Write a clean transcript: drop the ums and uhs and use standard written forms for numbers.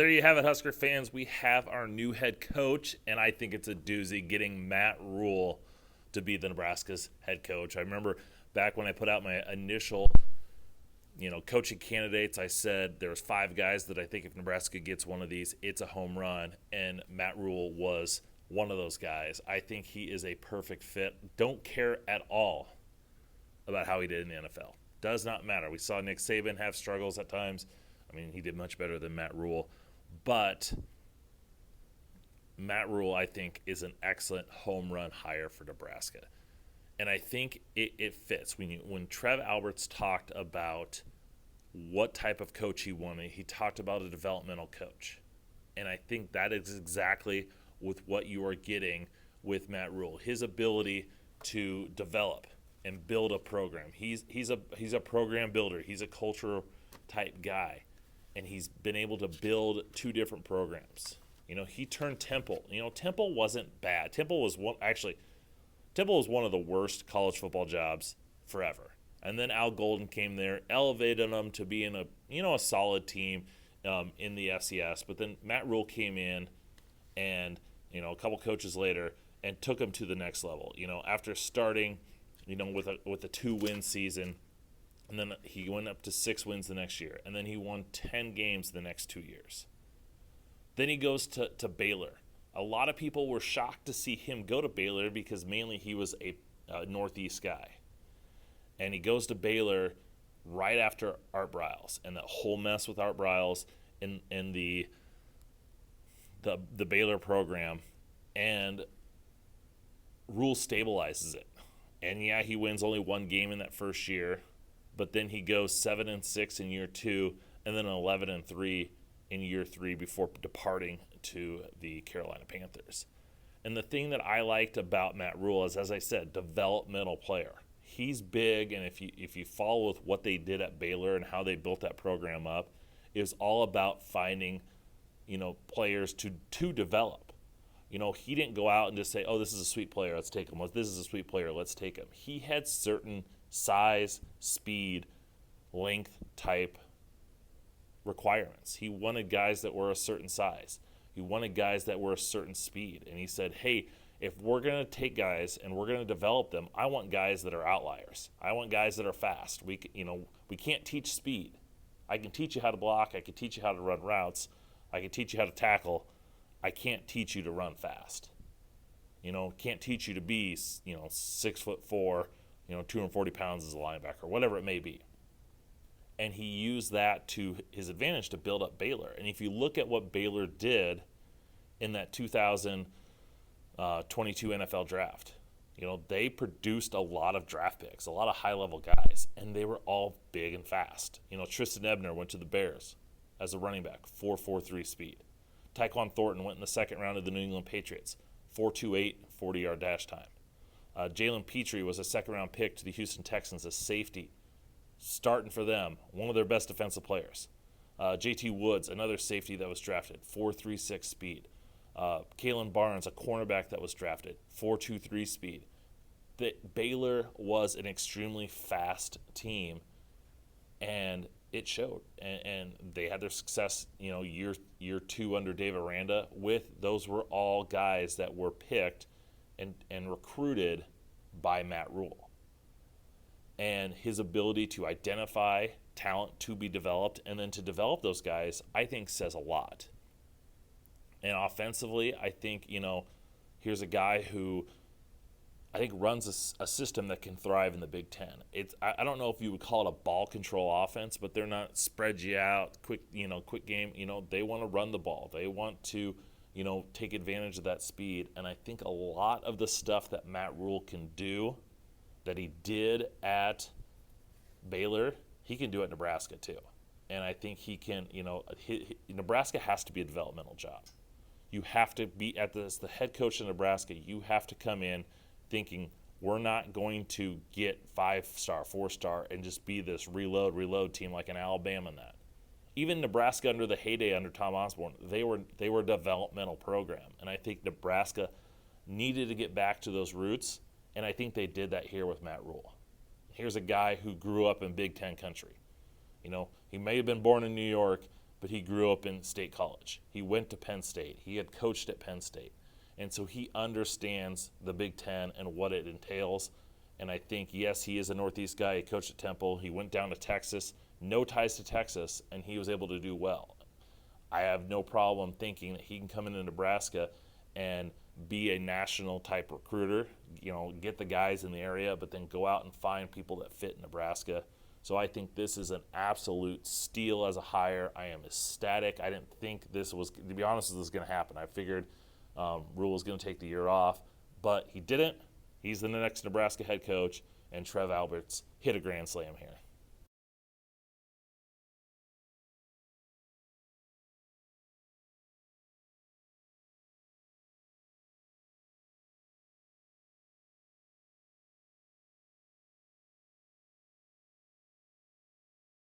there you have it, Husker fans. We have our new head coach, and I think it's a doozy getting Matt Rhule to be the Nebraska's head coach. I remember back when I put out my initial, coaching candidates, I said there was 5 guys that I think if Nebraska gets one of these, it's a home run, and Matt Rhule was one of those guys. I think he is a perfect fit. Don't care at all about how he did in the NFL. Does not matter. We saw Nick Saban have struggles at times. I mean, he did much better than Matt Rhule. But Matt Rhule, I think, is an excellent home run hire for Nebraska. And I think it fits. When Trev Alberts talked about what type of coach he wanted, he talked about a developmental coach. And I think that is exactly with what you are getting with Matt Rhule. His ability to develop and build a program. He's a program builder. He's a cultural type guy. And he's been able to build 2 different programs. He turned Temple. Temple wasn't bad. Temple was one of the worst college football jobs forever. And then Al Golden came there, elevated them to being a solid team in the FCS. But then Matt Rhule came in, and a couple coaches later, and took them to the next level. After starting, with a 2-win season. And then he went up to 6 wins the next year. And then he won 10 games the next 2 years. Then he goes to Baylor. A lot of people were shocked to see him go to Baylor because mainly he was a Northeast guy. And he goes to Baylor right after Art Briles. And that whole mess with Art Briles in the Baylor program. And Rhule stabilizes it. And yeah, he wins only 1 game in that first year. But then he goes 7-6 in year 2, and then 11-3 in year 3 before departing to the Carolina Panthers. And the thing that I liked about Matt Rhule is, as I said, developmental player. He's big, and if you follow with what they did at Baylor and how they built that program up, it was all about finding, players to develop. He didn't go out and just say, "Oh, this is a sweet player, let's take him. This is a sweet player, let's take him." He had certain size, speed, length type requirements. He wanted guys that were a certain size. He wanted guys that were a certain speed. And he said, hey, if we're going to take guys and we're going to develop them, I want guys that are outliers. I want guys that are fast. We can't teach speed. I can teach you how to block. I can teach you how to run routes. I can teach you how to tackle. I can't teach you to run fast. Can't teach you to be, 6'4", 240 pounds as a linebacker, whatever it may be. And he used that to his advantage to build up Baylor. And if you look at what Baylor did in that 2022 NFL draft, they produced a lot of draft picks, a lot of high-level guys, and they were all big and fast. Tristan Ebner went to the Bears as a running back, 4.43 speed. Tyquan Thornton went in the second round of the New England Patriots, 4.28, 40-yard dash time. Jalen Petrie was a second-round pick to the Houston Texans as safety, starting for them, one of their best defensive players. J.T. Woods, another safety that was drafted, 4.36 speed. Kalen Barnes, a cornerback that was drafted, 4.23 speed. Baylor was an extremely fast team, and it showed. And they had their success, year 2 under Dave Aranda. Those were all guys that were picked and recruited by Matt Rhule. And his ability to identify talent to be developed and then to develop those guys, I think says a lot. And offensively, I think, here's a guy who I think runs a system that can thrive in the Big Ten. I don't know if you would call it a ball control offense, but they're not spread you out, quick game. They want to run the ball. They want to take advantage of that speed. And I think a lot of the stuff that Matt Rhule can do, that he did at Baylor, he can do at Nebraska too. And I think he can, Nebraska has to be a developmental job. You have to be, as the head coach of Nebraska, you have to come in thinking, we're not going to get 5-star, 4-star, and just be this reload team like an Alabama and that. Even Nebraska under the heyday under Tom Osborne, they were a developmental program. And I think Nebraska needed to get back to those roots, and I think they did that here with Matt Rhule. Here's a guy who grew up in Big Ten country. He may have been born in New York, but he grew up in State College. He went to Penn State. He had coached at Penn State. And so he understands the Big Ten and what it entails. And I think, yes, he is a Northeast guy. He coached at Temple. He went down to Texas, no ties to Texas, and he was able to do well. I have no problem thinking that he can come into Nebraska and be a national type recruiter, get the guys in the area, but then go out and find people that fit Nebraska. So I think this is an absolute steal as a hire. I am ecstatic. I didn't think this was, to be honest, this was going to happen. I figured Rhule was going to take the year off, but he didn't. He's the next Nebraska head coach, and Trev Alberts hit a grand slam here.